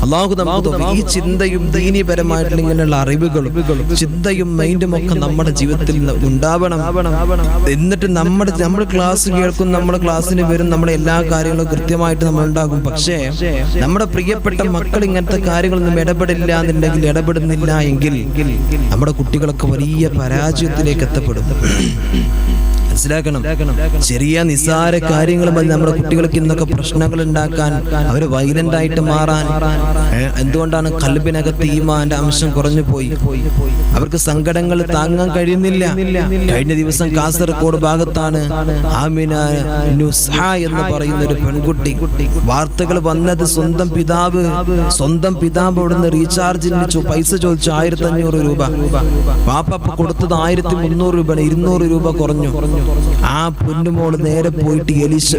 അള്ളാഹു നമുക്ക് ഈ ചിന്തയും ദീനീപരമായിട്ടുള്ള ഇങ്ങനെയുള്ള അറിവുകളും ചിന്തയും മൈൻഡും ഒക്കെ നമ്മുടെ ജീവിതത്തിൽ ഉണ്ടാവണം. എന്നിട്ട് നമ്മൾ ക്ലാസ് കേൾക്കും, നമ്മുടെ ക്ലാസ്സിന് വരും, നമ്മുടെ എല്ലാ കാര്യങ്ങളും കൃത്യമായിട്ട് നമ്മൾ ഉണ്ടാകും. പക്ഷേ നമ്മുടെ പ്രിയപ്പെട്ട മക്കൾ ഇങ്ങനത്തെ കാര്യങ്ങളൊന്നും ഇടപെടുന്നില്ല എങ്കിൽ നമ്മുടെ കുട്ടികളൊക്കെ വലിയ പരാജയത്തിലേക്ക് എത്തപ്പെടും. മനസ്സിലാക്കണം. ചെറിയ നിസ്സാര കാര്യങ്ങൾ മതി നമ്മുടെ കുട്ടികൾക്ക് ഇന്നൊക്കെ പ്രശ്നങ്ങൾ ഉണ്ടാക്കാൻ, അവർ വയലന്റ് ആയിട്ട് മാറാൻ. എന്തുകൊണ്ടാണ്? ഖൽബിനകത്ത് ഈമാന്റെ അംശം കുറഞ്ഞു പോയി. അവർക്ക് സങ്കടങ്ങൾ താങ്ങാൻ കഴിയുന്നില്ല. കഴിഞ്ഞ ദിവസം കാസർഗോഡ് ഭാഗത്താണ് ആമിന നുസ്ഹ എന്ന് പറയുന്ന ഒരു പെൺകുട്ടി വാർത്തകൾ വന്നത്. സ്വന്തം പിതാവ് അവിടുന്ന് റീചാർജിന് പൈസ ചോദിച്ചു 1500 രൂപ. പാപ്പ കൊടുത്തത് 1300 രൂപ, 200 രൂപ കുറഞ്ഞു. ആ പൊന്നുമോള് നേരെ പോയിട്ട്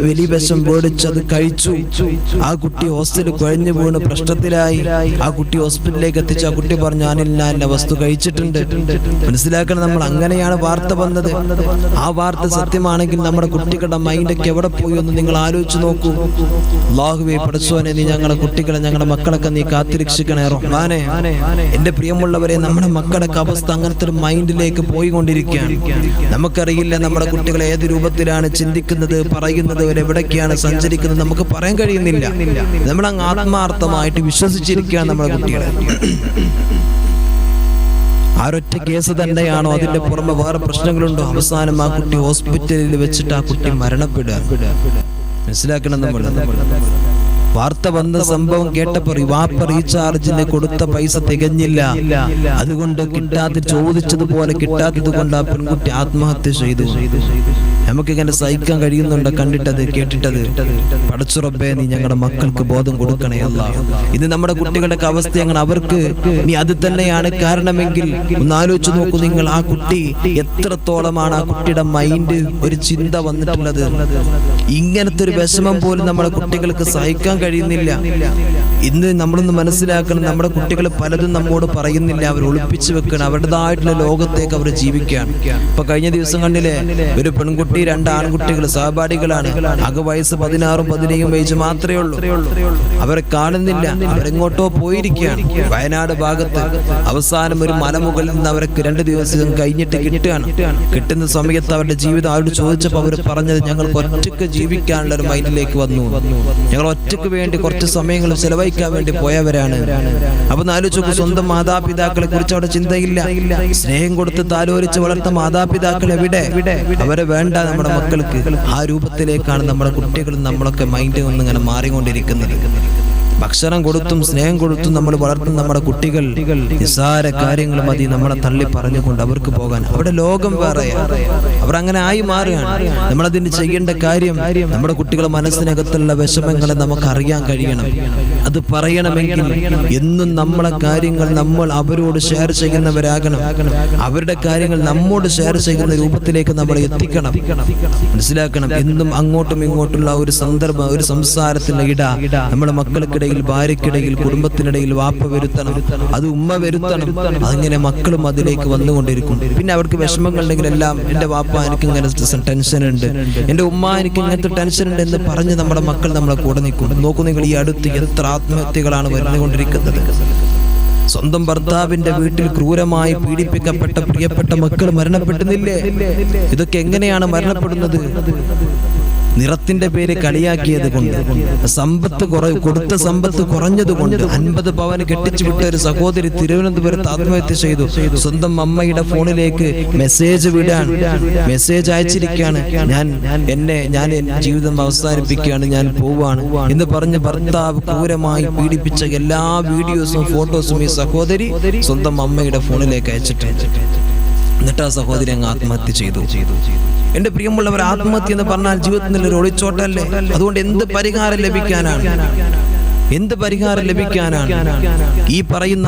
എലിവിഷം മേടിച്ചത് കഴിച്ചു. ആ കുട്ടി ഹോസ്റ്റലിൽ കുഴഞ്ഞു വീണ് പ്രശ്നത്തിലായി. ആ കുട്ടി ഹോസ്പിറ്റലിലേക്ക് എത്തിച്ചു. ആ കുട്ടി പറഞ്ഞു, ഞാനില്ല വസ്തു കഴിച്ചിട്ടുണ്ട്. മനസ്സിലാക്കണം, നമ്മൾ അങ്ങനെയാണ് വാർത്ത വന്നത്. ആ വാർത്ത സത്യമാണെങ്കിൽ നമ്മുടെ കുട്ടികളുടെ മൈൻഡൊക്കെ എവിടെ പോയി എന്ന് നിങ്ങൾ ആലോചിച്ച് നോക്കൂ. അല്ലാഹുവേ പടച്ചോനെ, നീ ഞങ്ങളുടെ കുട്ടികളെ, ഞങ്ങളുടെ മക്കളൊക്കെ നീ കാത്തിരക്ഷിക്കണേ റഹ്മാനെ. എന്റെ പ്രിയമുള്ളവരെ, നമ്മുടെ മക്കളുടെ അവസ്ഥ അങ്ങനത്തെ ഒരു മൈൻഡിലേക്ക് പോയിക്കൊണ്ടിരിക്കുകയാണ്. നമുക്കറിയില്ല നമ്മുടെ കുട്ടികൾ ഏത് രൂപത്തിലാണ് ചിന്തിക്കുന്നത്, പറയുന്നത്, എവിടേക്കാണ് സഞ്ചരിക്കുന്നത് നമുക്ക് പറയാൻ കഴിയുന്നില്ല. നമ്മളങ്ങ് ആത്മാർത്ഥമായിട്ട് വിശ്വസിച്ചിരിക്കുകയാണ് നമ്മുടെ കുട്ടികളെ. ആരൊറ്റ കേസ് തന്നെയാണോ, അതിന്റെ പുറമെ വേറെ പ്രശ്നങ്ങളുണ്ടോ? അവസാനം ആ കുട്ടി ഹോസ്പിറ്റലിൽ വെച്ചിട്ട് ആ കുട്ടി മരണപ്പെടുക. മനസ്സിലാക്കണം. നമ്മൾ വാർത്ത വന്ന സംഭവം കേട്ടപ്പോൾ വാപ്പ റീചാർജിന് കൊടുത്ത പൈസ തികഞ്ഞില്ല, അതുകൊണ്ട് ചോദിച്ചതുപോലെ കിട്ടാത്തത് കൊണ്ട് ആ പെൺകുട്ടി ആത്മഹത്യ ചെയ്തു. നമുക്കിങ്ങനെ സഹിക്കാൻ കഴിയുന്നുണ്ടോ കണ്ടിട്ടത് കേട്ടിട്ടത്? പടച്ചുറപ്പേ, നീ ഞങ്ങളുടെ മക്കൾക്ക് ബോധം കൊടുക്കണേ അല്ലാഹ്. ഇത് നമ്മുടെ കുട്ടികളുടെ അവസ്ഥ അങ്ങനെ. അവർക്ക് നീ അത് തന്നെയാണ് കാരണമെങ്കിൽ ഒന്ന് ആലോചിച്ച് നോക്കൂ നിങ്ങൾ. ആ കുട്ടി എത്രത്തോളമാണ് ആ കുട്ടിയുടെ മൈൻഡ് ഒരു ചിന്ത വന്നിട്ടുള്ളത്. ഇങ്ങനത്തെ ഒരു വിഷമം പോലും നമ്മുടെ കുട്ടികൾക്ക് സഹിക്കാൻ കഴിയുന്നില്ല. ഇന്ന് നമ്മളൊന്ന് മനസ്സിലാക്കണം, നമ്മുടെ കുട്ടികൾ പലതും നമ്മോട് പറയുന്നില്ല, അവർ ഒളിപ്പിച്ചു വെക്കണം. അവരുടേതായിട്ടുള്ള ലോകത്തേക്ക് അവർ ജീവിക്കുകയാണ്. ഇപ്പൊ കഴിഞ്ഞ ദിവസം കണ്ടില്ലേ, ഒരു പെൺകുട്ടി, 2 ആൺകുട്ടികൾ സഹപാഠികളാണ്. ആകെ വയസ്സ് 16ഉം 17ഉം വയസ്സ് മാത്രമേ ഉള്ളൂ. അവരെ കാണുന്നില്ല, അവരെങ്ങോട്ടോ പോയിരിക്കുകയാണ്. വയനാട് ഭാഗത്ത് അവസാനം ഒരു മലമുകളിൽ നിന്ന് അവർക്ക് 2 ദിവസം കഴിഞ്ഞിട്ട് കിട്ടുന്ന സമയത്ത് അവരുടെ ജീവിതം അവരോട് ചോദിച്ചപ്പോൾ അവർ പറഞ്ഞത്, ഞങ്ങൾക്ക് ഒറ്റയ്ക്ക് ജീവിക്കാനുള്ള ഒരു മൈൻഡിലേക്ക് വന്നു. ഞങ്ങൾ ഒറ്റയ്ക്ക് വേണ്ടി കുറച്ച് സമയങ്ങൾ ചെലവഴിക്കാൻ വേണ്ടി പോയവരാണ്. അപ്പൊ ആലോചിച്ചു, സ്വന്തം മാതാപിതാക്കളെ കുറിച്ച് അവിടെ ചിന്തയില്ല. സ്നേഹം കൊടുത്ത് താലോലിച്ച് വളർത്ത മാതാപിതാക്കൾ എവിടെ? അവരെ വേണ്ട നമ്മുടെ മക്കൾക്ക്. ആ രൂപത്തിലേക്കാണ് നമ്മുടെ കുട്ടികളും നമ്മളൊക്കെ മൈൻഡ് ഒന്നിങ്ങനെ മാറിക്കൊണ്ടിരിക്കുന്നത്. ഭക്ഷണം കൊടുത്തും സ്നേഹം കൊടുത്തും നമ്മൾ വളർത്തുന്ന നമ്മുടെ കുട്ടികൾ നിസ്സാര കാര്യങ്ങൾ മതി നമ്മളെ തള്ളി പറഞ്ഞുകൊണ്ട് അവർക്ക് പോകാൻ. അവിടെ ലോകം വേറെയാണ്, അവർ അങ്ങനെ ആയി മാറുകയാണ്. നമ്മളതിന് ചെയ്യേണ്ട കാര്യം, നമ്മുടെ കുട്ടികളുടെ മനസ്സിനകത്തുള്ള വിഷമങ്ങളെ നമുക്ക് അറിയാൻ കഴിയണം. അത് പറയണമെങ്കിൽ എന്നും നമ്മളെ കാര്യങ്ങൾ നമ്മൾ അവരോട് ഷെയർ ചെയ്യുന്നവരാകണം. അവരുടെ കാര്യങ്ങൾ നമ്മോട് ഷെയർ ചെയ്യുന്ന രൂപത്തിലേക്ക് നമ്മൾ എത്തിക്കണം. മനസ്സിലാക്കണം. എന്നും അങ്ങോട്ടും ഇങ്ങോട്ടുള്ള ഒരു സന്ദർഭം, ഒരു സംസാരത്തിന്റെ ഇട നമ്മുടെ മക്കൾക്കിടയിൽ, ഭാര്യക്കിടയിൽ, കുടുംബത്തിനിടയിൽ വാപ്പ വരുത്തണം, അത് ഉമ്മ വരുത്തണം. അതിങ്ങനെ മക്കളും അതിലേക്ക് വന്നുകൊണ്ടിരിക്കും. പിന്നെ അവർക്ക് വിഷമങ്ങൾ ഉണ്ടെങ്കിൽ എല്ലാം, എന്റെ വാപ്പ എനിക്ക് ഇങ്ങനെ ടെൻഷൻ ഉണ്ട്, എന്റെ ഉമ്മ എനിക്ക് ഇങ്ങനത്തെ ടെൻഷൻ ഉണ്ട് എന്ന് പറഞ്ഞ് നമ്മുടെ മക്കൾ നമ്മളെ കൂടെ നിൽക്കും. നോക്കൂ നിങ്ങൾ, ഈ അടുത്ത് എത്ര ആത്മഹത്യകളാണ് വരുന്നുകൊണ്ടിരിക്കുന്നത്. സ്വന്തം ഭർത്താവിന്റെ വീട്ടിൽ ക്രൂരമായി പീഡിപ്പിക്കപ്പെട്ട പ്രിയപ്പെട്ട മക്കൾ മരണപ്പെടുന്നില്ലേ? ഇതൊക്കെ എങ്ങനെയാണ് മരണപ്പെടുന്നത്? നിറത്തിന്റെ പേര് കളിയാക്കിയത് കൊണ്ട്, കൊടുത്ത സമ്പത്ത് കുറഞ്ഞത് കൊണ്ട്. 50 പവന് കെട്ടിച്ചു വിട്ട ഒരു സഹോദരി തിരുവനന്തപുരത്ത് ആത്മഹത്യ ചെയ്തു. സ്വന്തം അമ്മയുടെ ഫോണിലേക്ക് മെസ്സേജ് അയച്ചിരിക്കുകയാണ്, ഞാൻ ജീവിതം അവസാനിപ്പിക്കുകയാണ്, ഞാൻ പോവാണ് എന്ന് പറഞ്ഞ് ഭർത്താവ് ക്രൂരമായി പീഡിപ്പിച്ച എല്ലാ വീഡിയോസും ഫോട്ടോസും ഈ സഹോദരി സ്വന്തം അമ്മയുടെ ഫോണിലേക്ക് അയച്ചിട്ടുണ്ട്. എന്നിട്ട് ആ സഹോദരി അങ്ങ് ആത്മഹത്യ ചെയ്തു. എന്റെ പ്രിയമുള്ളവർ, ആത്മഹത്യ എന്ന് പറഞ്ഞാൽ ജീവിതത്തിൽ ഒരു ഒളിച്ചോട്ടല്ലേ? അതുകൊണ്ട് എന്ത് പരിഹാരം ലഭിക്കാനാണ്? ഈ പറയുന്ന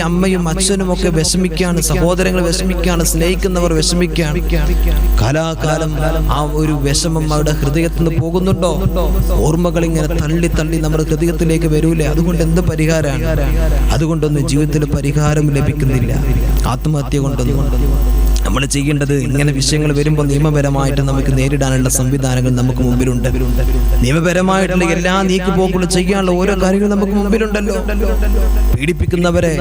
അമ്മയും അച്ഛനും ഒക്കെ വിഷമിക്കാണ്, സഹോദരങ്ങൾ വിഷമിക്കാണ്, സ്നേഹിക്കുന്നവർ വിഷമിക്കാണ്. കാലാകാലം ആ ഒരു വിഷമം അവരുടെ ഹൃദയത്തിൽ നിന്ന് പോകുന്നുണ്ടോ? ഓർമ്മകൾ ഇങ്ങനെ തള്ളി നമ്മുടെ ഹൃദയത്തിലേക്ക് വരൂലേ? അതുകൊണ്ട് എന്ത് പരിഹാരമാണ്? അതുകൊണ്ടൊന്നും ജീവിതത്തിൽ പരിഹാരം ലഭിക്കുന്നില്ല. ആത്മഹത്യ കൊണ്ടൊന്നും നമ്മൾ ചെയ്യേണ്ടത് ഇങ്ങനെ വിഷയങ്ങൾ വരുമ്പോൾ നിയമപരമായിട്ട് നമുക്ക് നേരിടാനുള്ള സംവിധാനങ്ങൾ നമുക്ക് മുമ്പിലുണ്ട്. നിയമപരമായിട്ടുള്ള എല്ലാ നീക്കുപോക്കുകളും ചെയ്യാനുള്ള ഓരോ കാര്യങ്ങളും നമുക്ക് മുമ്പിലുണ്ടല്ലോ. പീഡിപ്പിക്കുന്നവരെ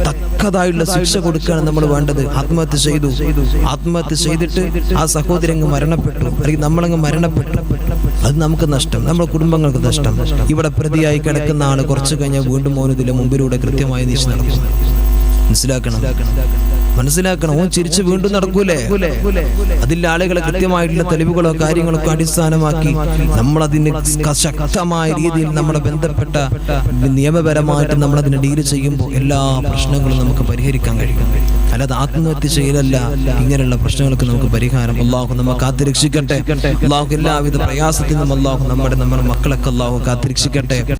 തക്കതായുള്ള ശിക്ഷ കൊടുക്കുകയാണ് നമ്മൾ വേണ്ടത്. ആത്മഹത്യ ചെയ്തിട്ട് ആ സഹോദരി അങ്ങ് മരണപ്പെട്ടു, അല്ലെങ്കിൽ നമ്മളങ്ങ് മരണപ്പെട്ടു, അത് നമുക്ക് നഷ്ടം, നമ്മുടെ കുടുംബങ്ങൾക്ക് നഷ്ടം. ഇവിടെ പ്രതിയായി കിടക്കുന്ന ആള് കുറച്ചു കഴിഞ്ഞാൽ വീണ്ടും മോനതിലെ മുമ്പിലൂടെ കൃത്യമായി നീച്ച് നടക്കും. മനസ്സിലാക്കണം. ഓൻ ചിരിച്ച് വീണ്ടും നടക്കൂലേ? അതിൽ ആളുകളെ കൃത്യമായിട്ടുള്ള തെളിവുകളോ കാര്യങ്ങളൊക്കെ അടിസ്ഥാനമാക്കി നമ്മളതിന് ശക്തമായ രീതിയിൽ നമ്മളെ ബന്ധപ്പെട്ട നിയമപരമായിട്ട് നമ്മളതിനെ ഡീൽ ചെയ്യുമ്പോൾ എല്ലാ പ്രശ്നങ്ങളും നമുക്ക് പരിഹരിക്കാൻ കഴിയും. അല്ലാതെ ആത്മഹത്യ ചെയ്യലല്ല ഇങ്ങനെയുള്ള പ്രശ്നങ്ങൾക്ക് നമുക്ക് പരിഹാരം. അള്ളാഹു നമ്മെ കാത്തുരക്ഷിക്കട്ടെ. അള്ളാഹു എല്ലാവിധ പ്രയാസത്തിൽ നിന്നും അള്ളാഹു നമ്മുടെ മക്കളൊക്കെ അള്ളാഹു കാത്തുരക്ഷിക്കട്ടെ.